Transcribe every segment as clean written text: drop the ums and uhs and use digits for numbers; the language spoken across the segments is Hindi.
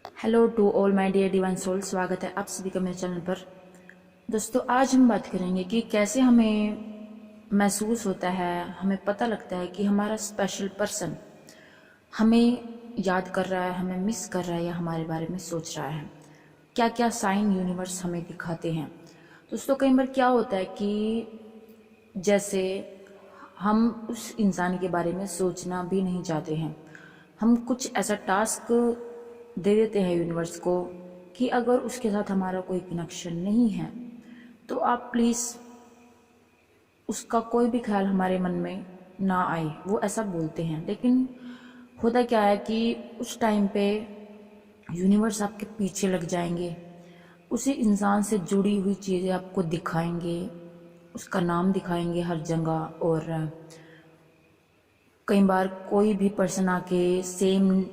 Hello to all my dear divine soul, स्वागत है आप सभी का मेरे चैनल पर। दोस्तों, आज हम बात करेंगे कि कैसे हमें महसूस होता है, हमें पता लगता है कि हमारा स्पेशल पर्सन हमें याद कर रहा है, हमें मिस कर रहा है या हमारे बारे में सोच रहा है। क्या क्या साइन यूनिवर्स हमें दिखाते हैं। दोस्तों, कई बार क्या होता है कि जैसे हम उस इंसान के बारे में सोचना भी नहीं चाहते हैं, हम कुछ ऐसा टास्क दे देते हैं यूनिवर्स को कि अगर उसके साथ हमारा कोई कनेक्शन नहीं है तो आप प्लीज़ उसका कोई भी ख्याल हमारे मन में ना आए, वो ऐसा बोलते हैं। लेकिन होता क्या है कि उस टाइम पे यूनिवर्स आपके पीछे लग जाएंगे, उसी इंसान से जुड़ी हुई चीज़ें आपको दिखाएंगे, उसका नाम दिखाएंगे हर जगह। और कई बार कोई भी पर्सन आके सेम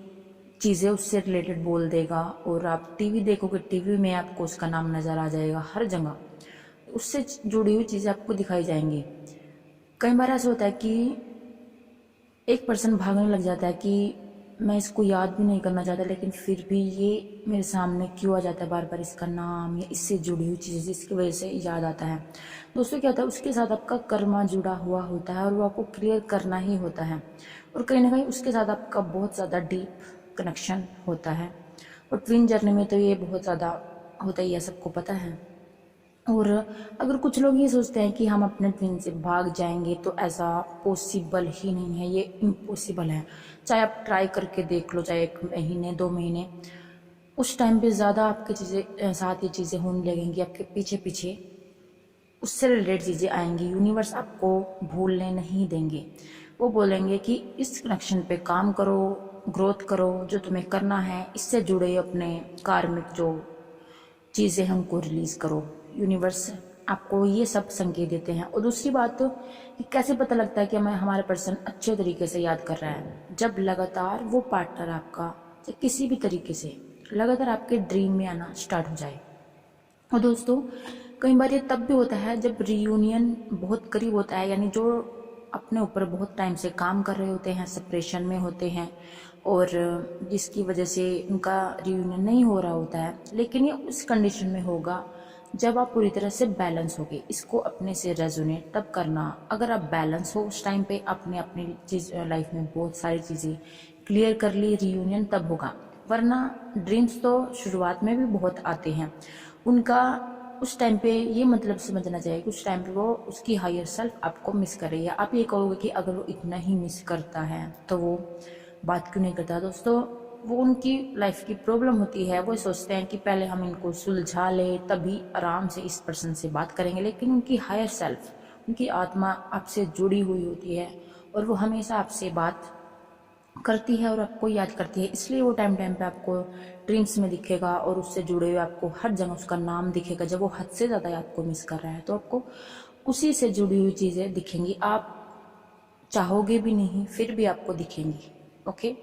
चीज़ें उससे रिलेटेड बोल देगा और आप टीवी देखोगे, टीवी में आपको उसका नाम नज़र आ जाएगा, हर जगह उससे जुड़ी हुई चीज़ें आपको दिखाई जाएंगी। कई बार ऐसा होता है कि एक पर्सन भागने लग जाता है कि मैं इसको याद भी नहीं करना चाहता, लेकिन फिर भी ये मेरे सामने क्यों आ जाता है बार बार, इसका नाम या इससे जुड़ी हुई चीज़ें जिसकी वजह से याद आता है। दोस्तों, क्या होता है, उसके साथ आपका कर्मा जुड़ा हुआ होता है और वो आपको क्लियर करना ही होता है। और कहीं ना कहीं उसके साथ आपका बहुत ज़्यादा डीप कनेक्शन होता है। और ट्विन जर्नी में तो ये बहुत ज़्यादा होता ही है, सबको पता है। और अगर कुछ लोग ये सोचते हैं कि हम अपने ट्विन से भाग जाएंगे, तो ऐसा पॉसिबल ही नहीं है, ये इम्पॉसिबल है। चाहे आप ट्राई करके देख लो, चाहे 1 महीने 2 महीने, उस टाइम पे ज़्यादा आपके चीज़ें साथ ये चीज़ें होने लगेंगी, आपके पीछे पीछे उससे रिलेटेड चीज़ें आएंगी। यूनिवर्स आपको भूलने नहीं देंगे, वो बोलेंगे कि इस कनेक्शन पे काम करो, ग्रोथ करो, जो तुम्हें करना है, इससे जुड़े अपने कार्मिक जो चीज़ें हमको रिलीज़ करो। यूनिवर्स आपको ये सब संकेत देते हैं। और दूसरी बात तो कि कैसे पता लगता है कि हमें हमारा पर्सन अच्छे तरीके से याद कर रहा है, जब लगातार वो पार्टनर आपका किसी भी तरीके से लगातार आपके ड्रीम में आना स्टार्ट हो जाए। और दोस्तों, कई बार ये तब भी होता है जब रियूनियन बहुत करीब होता है, यानी जो अपने ऊपर बहुत टाइम से काम कर रहे होते हैं, सेपरेशन में होते हैं और जिसकी वजह से उनका रियूनियन नहीं हो रहा होता है। लेकिन ये उस कंडीशन में होगा जब आप पूरी तरह से बैलेंस होगे। इसको अपने से रेजोनेट तब करना, अगर आप बैलेंस हो उस टाइम पे, आपने अपनी चीज़ लाइफ में बहुत सारी चीज़ें क्लियर कर ली, रियूनियन तब होगा। वरना ड्रीम्स तो शुरुआत में भी बहुत आते हैं, उनका उस टाइम पे ये मतलब समझना चाहिए कि उस टाइम पे वो उसकी हायर सेल्फ आपको मिस कर रही है। आप ये कहोगे कि अगर वो इतना ही मिस करता है तो वो बात क्यों नहीं करता। दोस्तों, वो उनकी लाइफ की प्रॉब्लम होती है, वो सोचते हैं कि पहले हम इनको सुलझा ले, तभी आराम से इस पर्सन से बात करेंगे। लेकिन उनकी हायर सेल्फ, उनकी आत्मा आपसे जुड़ी हुई होती है और वो हमेशा आपसे बात करती है और आपको याद करती है। इसलिए वो टाइम टाइम पे आपको ड्रीम्स में दिखेगा और उससे जुड़े हुए आपको हर जगह उसका नाम दिखेगा। जब वो हद से ज़्यादा आपको मिस कर रहा है तो आपको उसी से जुड़ी हुई चीज़ें दिखेंगी, आप चाहोगे भी नहीं फिर भी आपको दिखेंगी। ओके,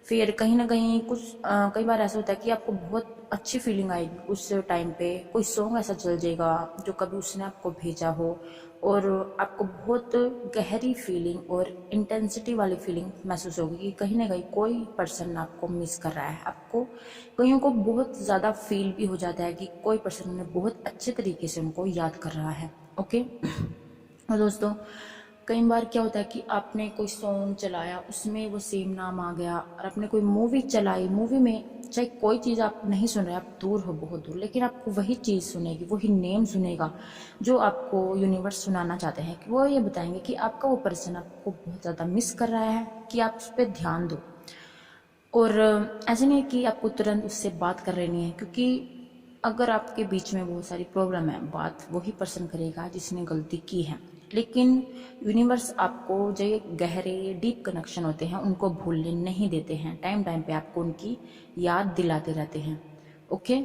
फिर कहीं ना कहीं कई बार ऐसा होता है कि आपको बहुत अच्छी फीलिंग आएगी उस टाइम पे, कोई सॉन्ग ऐसा चल जाएगा जो कभी उसने आपको भेजा हो और आपको बहुत गहरी फीलिंग और इंटेंसिटी वाली फीलिंग महसूस होगी कि कहीं ना कहीं कोई पर्सन आपको मिस कर रहा है। आपको कईयों को बहुत ज़्यादा फील भी हो जाता है कि कोई पर्सन उन्हें बहुत अच्छे तरीके से उनको याद कर रहा है। ओके। और दोस्तों, कई बार क्या होता है कि आपने कोई सॉन्ग चलाया, उसमें वो सेम नाम आ गया, और आपने कोई मूवी चलाई, मूवी में चाहे कोई चीज़ आप नहीं सुन रहे, आप दूर हो, बहुत दूर, लेकिन आपको वही चीज़ सुनेगी, वही नेम सुनेगा जो आपको यूनिवर्स सुनाना चाहते हैं। कि वो ये बताएंगे कि आपका वो पर्सन आपको बहुत ज़्यादा मिस कर रहा है, कि आप उस पर ध्यान दो। और ऐसे नहीं कि आपको तुरंत उससे बात कर लेनी है, क्योंकि अगर आपके बीच में बहुत सारी प्रॉब्लम है, बात वही पर्सन करेगा जिसने गलती की है। लेकिन यूनिवर्स आपको जो ये गहरे डीप कनेक्शन होते हैं उनको भूलने नहीं देते हैं, टाइम टाइम पे आपको उनकी याद दिलाते रहते हैं। ओके।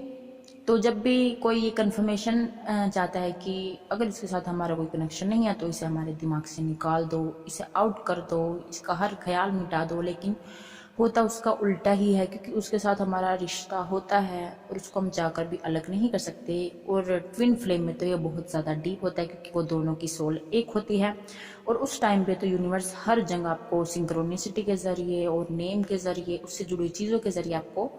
तो जब भी कोई ये कन्फर्मेशन चाहता है कि अगर इसके साथ हमारा कोई कनेक्शन नहीं है तो इसे हमारे दिमाग से निकाल दो, इसे आउट कर दो, इसका हर ख्याल मिटा दो, लेकिन होता उसका उल्टा ही है, क्योंकि उसके साथ हमारा रिश्ता होता है और उसको हम चाहकर भी अलग नहीं कर सकते। और ट्विन फ्लेम में तो ये बहुत ज़्यादा डीप होता है, क्योंकि वो दोनों की सोल एक होती है। और उस टाइम पे तो यूनिवर्स हर जगह आपको सिंक्रोनिसिटी के ज़रिए और नेम के ज़रिए, उससे जुड़ी चीज़ों के ज़रिए आपको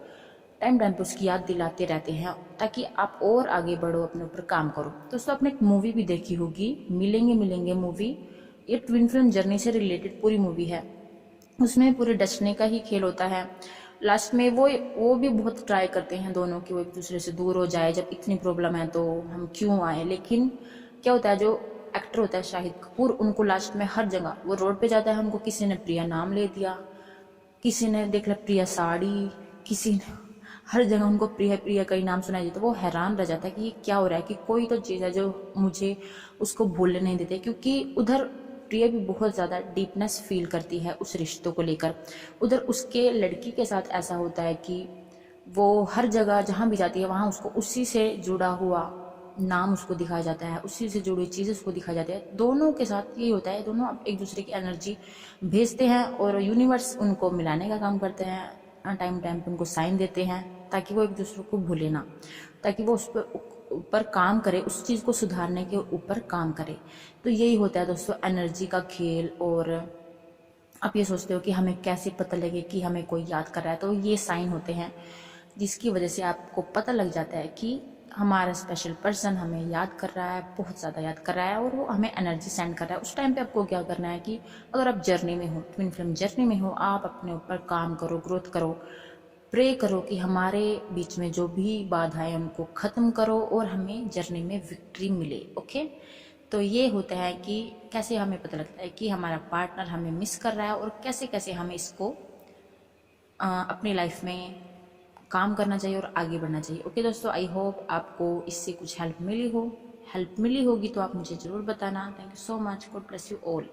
टाइम टाइम पे उसकी याद दिलाते रहते हैं ताकि आप और आगे बढ़ो, अपने ऊपर काम करो। दोस्तों आपने एक मूवी भी देखी होगी, मिलेंगे मिलेंगे मूवी, ये ट्विन फ्लेम जर्नी से रिलेटेड पूरी मूवी है। उसमें पूरे डसने का ही खेल होता है। लास्ट में वो भी बहुत ट्राई करते हैं दोनों कि वो एक दूसरे से दूर हो जाए, जब इतनी प्रॉब्लम है तो हम क्यों आए। लेकिन क्या होता है, जो एक्टर होता है शाहिद कपूर, उनको लास्ट में हर जगह वो रोड पे जाता है, उनको किसी ने प्रिया नाम ले दिया, किसी ने देख लिया प्रिया साड़ी, किसी ने हर जगह उनको प्रिया प्रिया का ही नाम सुनाई देता। वो हैरान रह जाता है कि ये क्या हो रहा है, कि कोई तो चीज़ है जो मुझे उसको भूलने नहीं देते। क्योंकि उधर प्रिया भी बहुत ज़्यादा डीपनेस फील करती है उस रिश्तों को लेकर। उधर उसके लड़की के साथ ऐसा होता है कि वो हर जगह जहाँ भी जाती है वहाँ उसको उसी से जुड़ा हुआ नाम उसको दिखाया जाता है, उसी से जुड़ी हुई चीज़ें उसको दिखाई जाती है। दोनों के साथ यही होता है, दोनों एक दूसरे की एनर्जी भेजते हैं और यूनिवर्स उनको मिलाने का काम करते हैं। टाइम टाइम पे उनको साइन देते हैं ताकि वो एक दूसरे को भूले ना, ताकि वो उस पर ऊपर काम करे, उस चीज़ को सुधारने के ऊपर काम करे। तो यही होता है दोस्तों एनर्जी का खेल। और आप ये सोचते हो कि हमें कैसे पता लगे कि हमें कोई याद कर रहा है, तो ये साइन होते हैं जिसकी वजह से आपको पता लग जाता है कि हमारा स्पेशल पर्सन हमें याद कर रहा है, बहुत ज़्यादा याद कर रहा है और वो हमें एनर्जी सेंड कर रहा है। उस टाइम पे आपको क्या करना है कि अगर आप जर्नी में हो, ट्विन फ्लेम जर्नी में हो, आप अपने ऊपर काम करो, ग्रोथ करो, प्रे करो कि हमारे बीच में जो भी बाधाएं उनको ख़त्म करो और हमें जर्नी में विक्ट्री मिले। ओके, तो ये होता है कि कैसे हमें पता लगता है कि हमारा पार्टनर हमें मिस कर रहा है और कैसे कैसे हमें इसको अपनी लाइफ में काम करना चाहिए और आगे बढ़ना चाहिए। ओके दोस्तों, आई होप आपको इससे कुछ हेल्प मिली होगी तो आप मुझे ज़रूर बताना। Thank you so much, God bless you all.